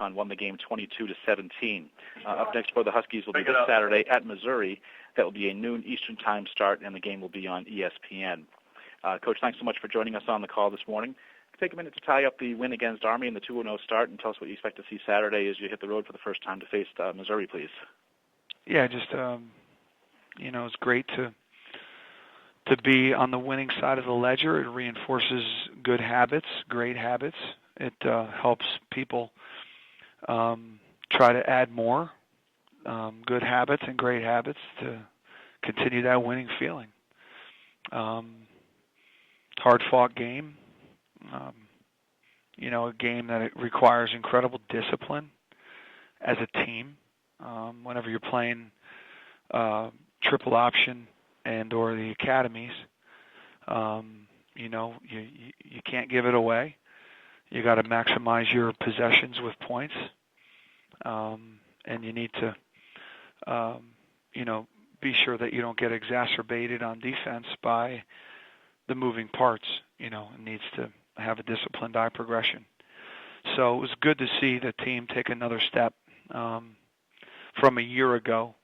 won the game 22-17. Up next for the Huskies will be this Saturday at Missouri. That will be a noon Eastern time start, and the game will be on ESPN. Coach, thanks so much for joining us on the call this morning. Take a minute to tie up the win against Army and the 2-0 start, and tell us what you expect to see Saturday as you hit the road for the first time to face Missouri, please. Yeah, just it's great to be on the winning side of the ledger. It reinforces good habits, great habits. It helps people try to add more good habits and great habits to continue that winning feeling. Hard-fought game. A game that it requires incredible discipline as a team. Whenever you're playing triple option and or the academies, you can't give it away. You got to maximize your possessions with points, and you need to, be sure that you don't get exacerbated on defense by the moving parts. It needs to have a disciplined eye progression. So it was good to see the team take another step from a year ago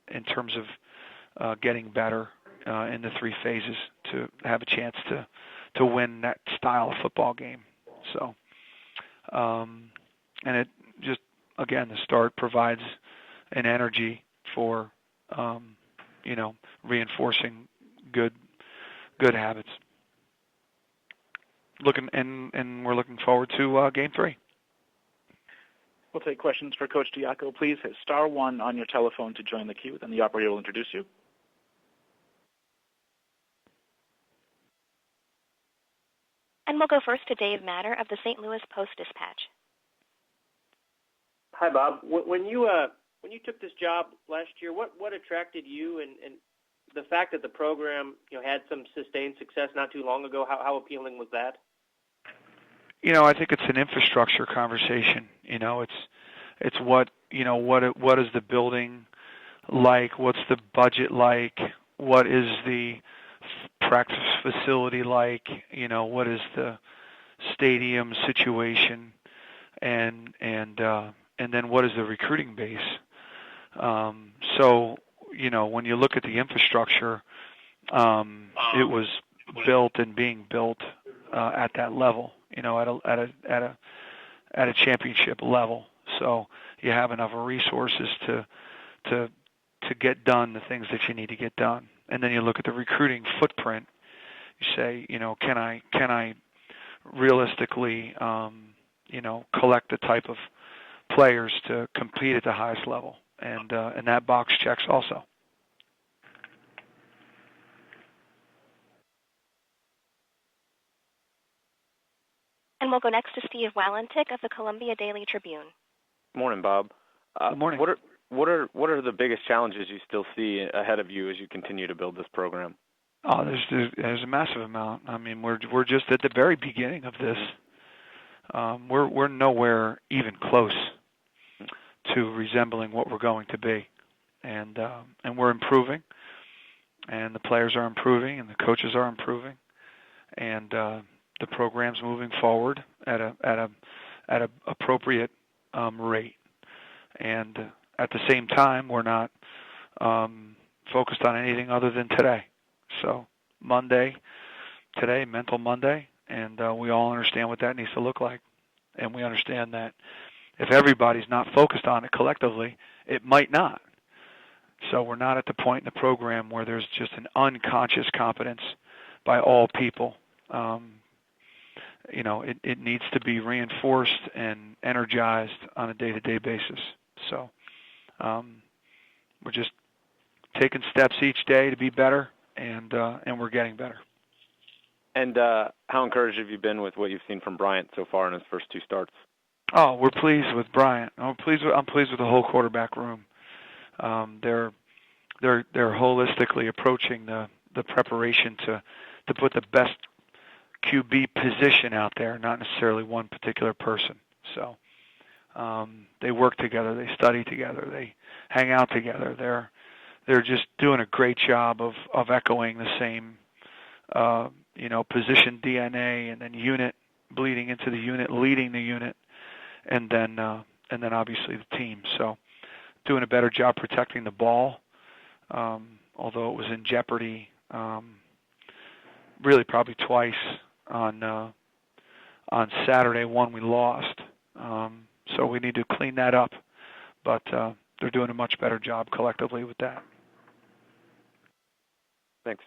in terms of getting better in the three phases to have a chance to win that style of football game. So, and it just, again, the start provides an energy for, reinforcing good habits. We're looking forward to Game 3. We'll take questions for Coach Diaco. Please hit *1 on your telephone to join the queue, then the operator will introduce you. And we'll go first to Dave Matter of the St. Louis Post-Dispatch. Hi, Bob. When you took this job last year, what attracted you, and the fact that the program had some sustained success not too long ago? How appealing was that? I think it's an infrastructure conversation. It's what is the building like? What's the budget like? What is the practice facility like? What is the stadium situation? And then what is the recruiting base? So when you look at the infrastructure, it was built and being built at that level. At a championship level. So you have enough resources to get done the things that you need to get done. And then you look at the recruiting footprint. You say, can I realistically, collect the type of players to compete at the highest level? And that box checks also. And we'll go next to Steve Walentik of the Columbia Daily Tribune. Morning, Bob. Good morning. What are the biggest challenges you still see ahead of you as you continue to build this program? Oh, there's a massive amount. I mean, we're just at the very beginning of this. We're nowhere even close to resembling what we're going to be, and we're improving, and the players are improving, and the coaches are improving, and the program's moving forward at a appropriate rate, and at the same time, we're not focused on anything other than today. So today, Mental Monday, and we all understand what that needs to look like, and we understand that if everybody's not focused on it collectively, it might not. So we're not at the point in the program where there's just an unconscious competence by all people. It needs to be reinforced and energized on a day-to-day basis. So we're just taking steps each day to be better, and we're getting better. And how encouraged have you been with what you've seen from Bryant so far in his first two starts? Oh, we're pleased with Bryant. I'm pleased with the whole quarterback room. They're holistically approaching the preparation to put the best QB position out there, not necessarily one particular person. So they work together, they study together, they hang out together. They're just doing a great job of echoing the same position DNA, and then unit bleeding into the unit, leading the unit, and then and then obviously the team. So doing a better job protecting the ball, although it was in jeopardy really probably twice on Saturday. One we lost, so we need to clean that up. But they're doing a much better job collectively with that. Thanks.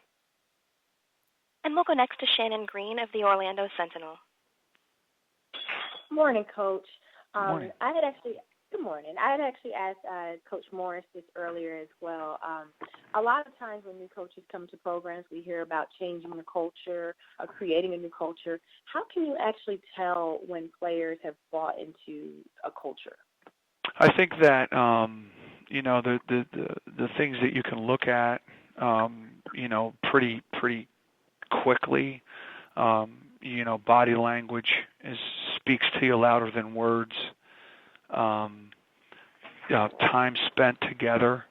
And we'll go next to Shannon Green of the Orlando Sentinel. Morning, Coach. Morning. Good morning. I had actually asked Coach Morris this earlier as well. A lot of times when new coaches come to programs, we hear about changing the culture, creating a new culture. How can you actually tell when players have bought into a culture? I think that the things that you can look at, pretty quickly. Body language speaks to you louder than words. Time spent together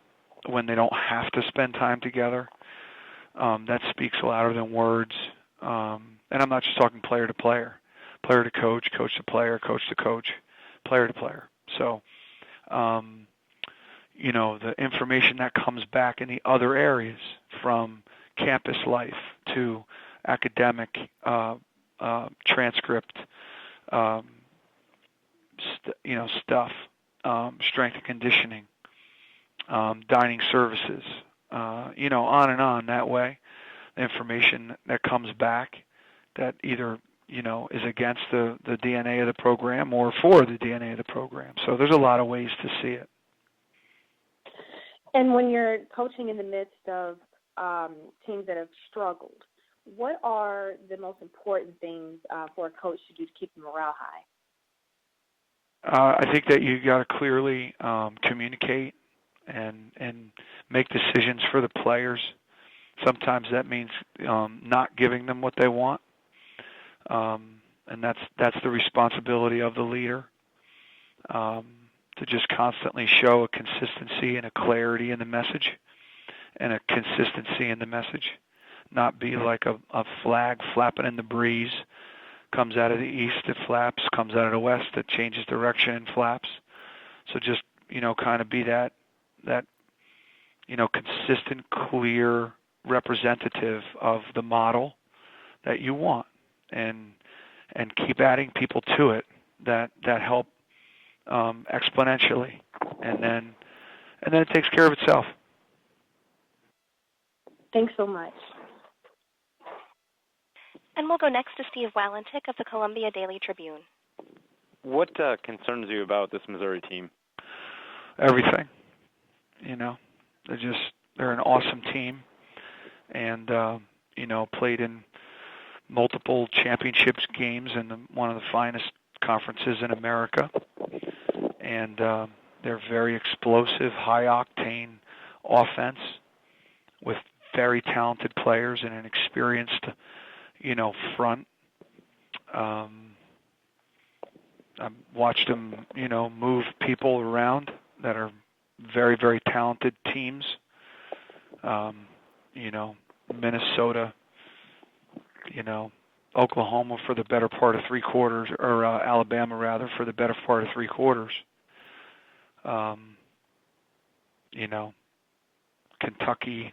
when they don't have to spend time together, that speaks louder than words. And I'm not just talking player to player, player to coach, coach to player, coach to coach, player to player. So, the information that comes back in the other areas, from campus life to academic transcript, stuff, strength and conditioning, dining services, on and on that way. The information that comes back that either, is against the DNA of the program or for the DNA of the program. So there's a lot of ways to see it. And when you're coaching in the midst of teams that have struggled, what are the most important things for a coach to do to keep the morale high? I think that you got to clearly communicate and make decisions for the players. Sometimes that means not giving them what they want, and that's the responsibility of the leader, to just constantly show a consistency and a clarity in the message and a consistency in the message, not be like a flag flapping in the breeze. Comes out of the east, it flaps. Comes out of the west, it changes direction and flaps. So just, kind of be that consistent, clear representative of the model that you want, and keep adding people to it that help exponentially, and then it takes care of itself. Thanks so much. And we'll go next to Steve Walentik of the Columbia Daily Tribune. What concerns you about this Missouri team? Everything. They're an awesome team, and played in multiple championships games in one of the finest conferences in America, and they're very explosive, high octane offense with very talented players and an experienced front. I've watched them, move people around that are very, very talented teams. Minnesota, Oklahoma for the better part of 3 quarters, or Alabama rather, for the better part of 3 quarters. Kentucky.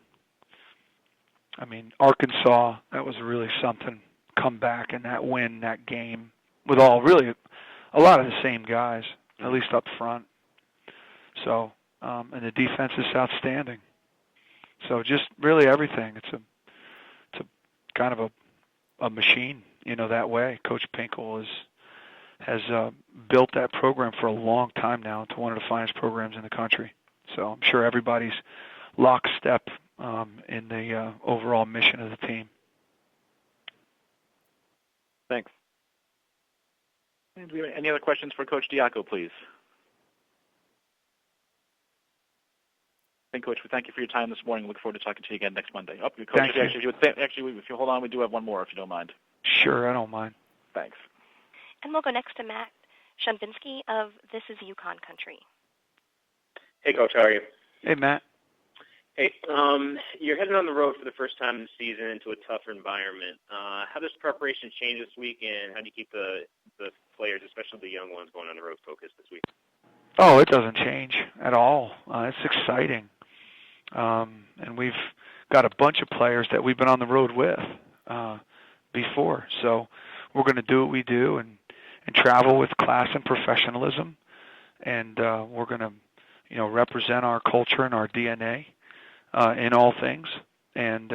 Arkansas, that was really something. Come back and that win, that game, with a lot of the same guys, at least up front. So, and the defense is outstanding. So just really everything. It's a kind of a machine, that way. Coach Pinkel has built that program for a long time now into one of the finest programs in the country. So I'm sure everybody's lockstep in the overall mission of the team. Thanks. Any other questions for Coach Diaco, please? And Coach, we thank you for your time this morning. Look forward to talking to you again next Monday. Coach, thank you. Actually, if you hold on, we do have one more, if you don't mind. Sure, I don't mind. Thanks. And we'll go next to Matt Shumbinsky of This Is Yukon Country. Hey, Coach, how are you? Hey, Matt. Hey, you're heading on the road for the first time this season into a tougher environment. How does preparation change this week, and how do you keep the players, especially the young ones, going on the road focused this week? Oh, it doesn't change at all. It's exciting. And we've got a bunch of players that we've been on the road with before. So we're going to do what we do and travel with class and professionalism. And we're going to, represent our culture and our DNA in all things. And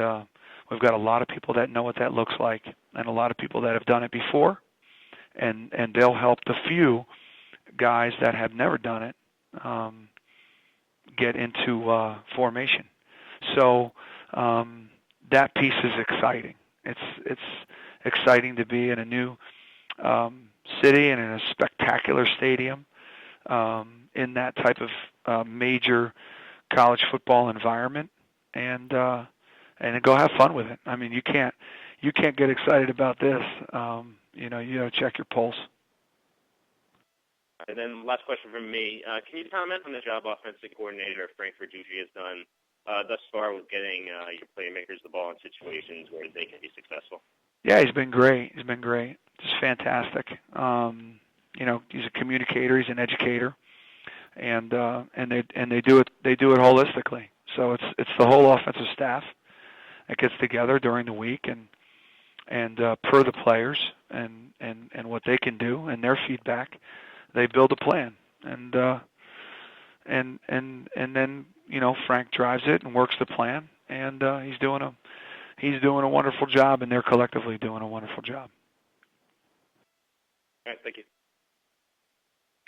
we've got a lot of people that know what that looks like, and a lot of people that have done it before. And they'll help the few guys that have never done it get into formation. So that piece is exciting. It's exciting to be in a new city and in a spectacular stadium in that type of major college football environment, and go have fun with it. I mean, you can't get excited about this. You got to check your pulse. And then last question from me. Can you comment on the job offensive coordinator Frank Verducci has done thus far with getting your playmakers the ball in situations where they can be successful? Yeah, he's been great. Just fantastic. He's a communicator. He's an educator, and they do it holistically. So it's the whole offensive staff that gets together during the week and per the players and what they can do and their feedback. They build a plan, and then Frank drives it and works the plan, and he's doing a wonderful job, and they're collectively doing a wonderful job. All right, thank you.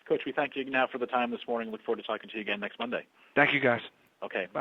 Coach, we thank you now for the time this morning. Look forward to talking to you again next Monday. Thank you, guys. Okay, bye.